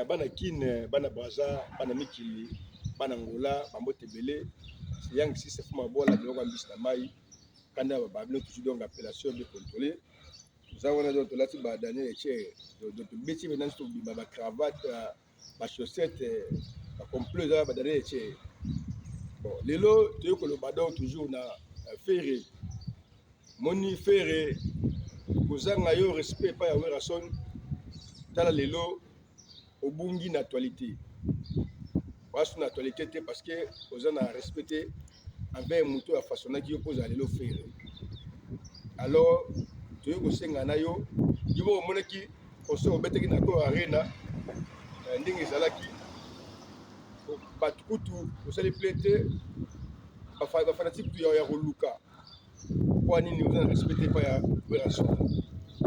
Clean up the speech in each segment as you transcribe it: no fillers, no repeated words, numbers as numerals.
Bana Kine, Bana Braza, Bana Mikili, Bana Ngola, Bambote Belé, c'est Yang si c'est pour ma boîte, la blonde ambitieux na maï, quand on va toujours donc appellation de contrôler. Nous avons donc là tu vas donner de métier maintenant sur ma cravate, ma chaussette, ma complet là va donner bon les lots tu que le badon toujours na ferré, moni ferré, kozanga yo respect pas ya werason, tala les lots au bungi na actualité. Parce que l'actualité parce que aux gens a respecté envers muto à façon qui oppose à l'élo faire. Alors tu es au sengana yo, tu vois mon qui on se rebête qui na ko arena ndingi zalaki batukutu au sali plete ba fanatique tu ya roluka. Kwa nini aux gens respecté pas ya relation.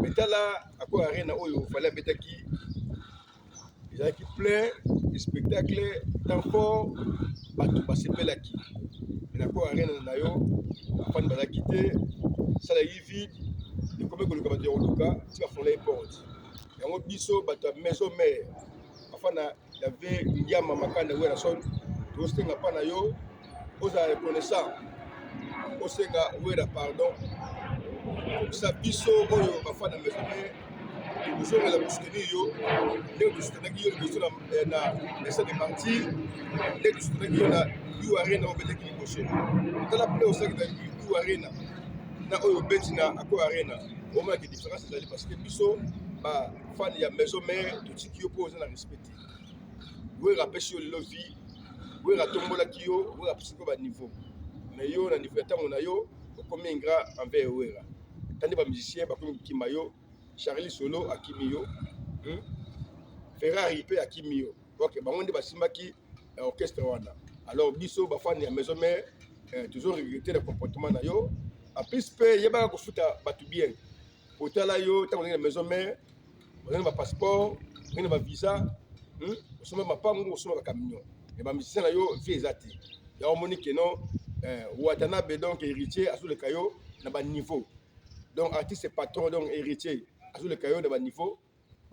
Mais là à ko arena oyo fallait bête qui il y a qui plein de spectacles tant fort bato basepelaki na ko arena na yo afani bazakite sala yi vide et comme que le camarade Oluka tu vas faire les portes yango biso bato maison mère afana y avait nyama makanda wera son to stenga pa na yo oza reconnaissant osenga wera pardon sa biso oyo afana maison mère nous sommes la soutenir yo nous soutenir yo biso na essa de partir nous soutenir yo na yu arena obete ki bosso tala play aussi que yu arena na oyo beti na ako arena au moins que différence ezali parce que biso ba fan ya maison mère tout qui yo pose na respecter we rappeler yo le vie we ratombola ki yo we rappeler ko ba niveau mais yo na niveau tango na yo comme ingrat envers wera tandi ba musicien ba comme kimayo Charlie Solo Akimiyo, Ferrari pe Akimiyo. Ok, bah on dit basimaki orchestre wana. Alors biso bafani ya maison mère toujours regretter le comportement na yo. En plus pe yeba ko futa batu bien. Hôtel yo tant na maison mère, on a ba passeport, on a ba visa, on soma ba pango, on soma ba camion. Et ba musicien na yo vie ezati. Ya o monique non Watanabe donc héritier à sous le caillou na ba niveau. Donc artiste patron donc héritier sur le caillou de bas niveau,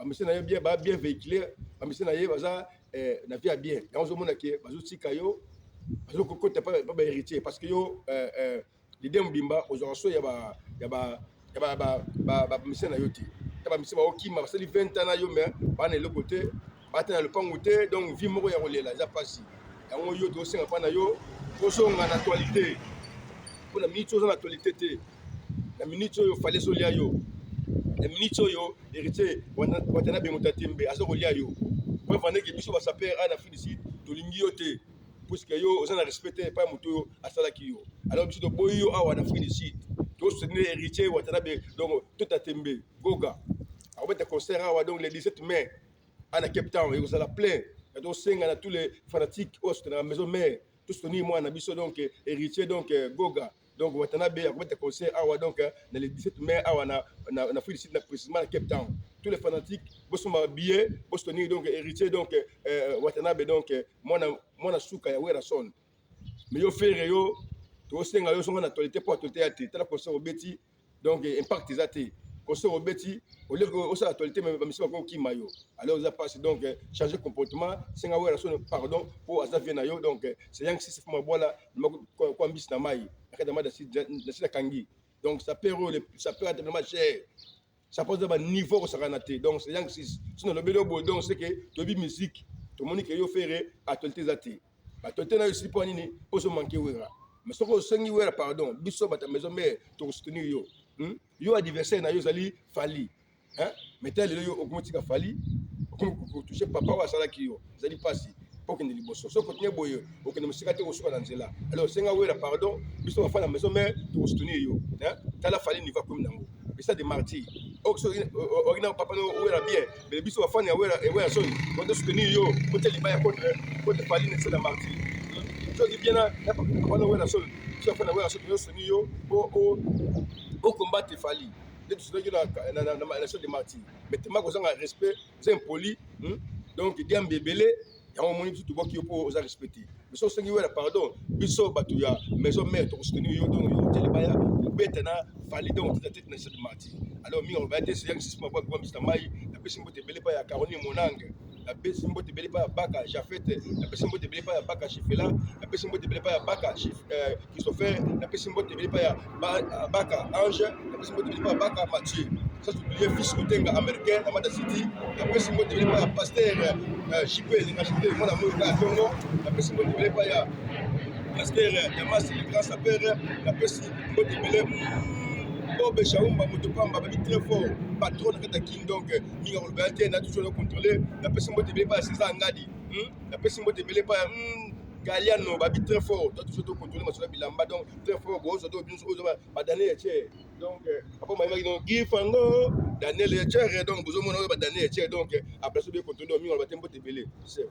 monsieur n'a bien véhiculé, monsieur n'a pas na vie bien. Et on se demande que bazuti caillou, bazuti côté pas héritier parce que yo l'idée mbimba aujourd'hui y a monsieur n'a yoti. Y a monsieur ba okima parce que 20 ans yo mais ba na le côté, ba na le pangoté donc vie moko ya roler là, ça passe. Et on yo to senga pa na yo, koso nga na actualité. Pour la minute chose en actualité té. La minute yo fallait solia yo. La minute yo héritier Watanabe Motatembe azokolia yo pour vendre que biso ba saper ana félicite to lingi yo te puisque yo ozana respecter pas moto asalaki yo alors biso to boyo awa na félicite to soutenir héritier Watanabe donc tout a tembe goga on va te concert awa donc le 17 mai à Cape Town et vous allez plein et donc senga na tous les fanatiques au soutenir la maison mère tout soutenir moi na biso donc héritier donc goga. Donc Watanabe a fait des concerts donc dans le 17 mai na félicite précisément à Cape Town. Tous les fanatiques sont habillés, sont donc héritiers donc Watanabe donc moi na souka ya wera son. Mais yo faire yo to senga yo songa na actualité pour actualité ati tala concert obeti donc impact ezati concert obeti au lieu que ça actualité mais monsieur ko kimayo. Alors ça passe donc changer comportement senga wera son pardon pour azavie na yo donc c'est yang si c'est pour moi là ko ambis na mai. Donc ça peut être tellement cher. Ça pose un niveau que ça va nater. Donc c'est si sinon le bélo donc c'est que tu vis musique, tout le monde qui yo faire actualité zati. Actualité na aussi pour nini pour se manquer wera. Mais ce que sengi wera pardon, biso bata maison mère to soutenir yo. Yo adversaire na yo zali fali. Hein? Mais tel yo augmenter ka fali. Comme toucher papa wa sala ki yo. Zali passi. Pour que nous liboso so ko tie boyo o que nous sikate ko so na nzela alors senga wera pardon biso fa na maison mère to soutenir yo hein tala fali ni va comme nango mais ça de martyr o so orina papa no wera bien mais biso fa na wera so ko to soutenir yo ko te libaya ko te fali na ça martyr so di bien na papa no wera so so fa na wera so to soutenir yo o combattre fali de tout soutenir na so de martyr mais te ma ko zanga respect c'est impoli donc diam bebele il y a un moment où tu vois qu'il faut respecter. Mais si on se dit, pardon, biso batuya, maison mère, tu soutenir yo donc yo telebaya, bête na valide on tête na cette mardi alors mi on va être c'est un système pour Mr. Mai la personne qui te pas ya Caroline Monang la personne qui te pas Baka Jafet la personne qui te pas Baka Chifela la personne qui te pas Baka Christopher la personne qui te pas Baka Ange la personne qui te pas Baka Mathieu ça c'est le fils Kutenga américain Amada City la personne qui te pas pasteur JP les acheter mon amour à Congo la personne qui te pas pasteur Damas le grand sapeur la personne qui te Bob Chaoumba Motopamba très fort patron de King donc Minga Roberté n'a toujours contrôlé la personne qui te pas César Ngadi la personne qui te pas Galiano babi très fort toi toujours contrôler masula bilamba donc très fort gros auto bien ba Daniel Etche donc après moi donc Guy Fango Daniel Etche donc besoin mon ba Daniel Etche donc après ça bien contrôler Minga Roberté Mbote belé c'est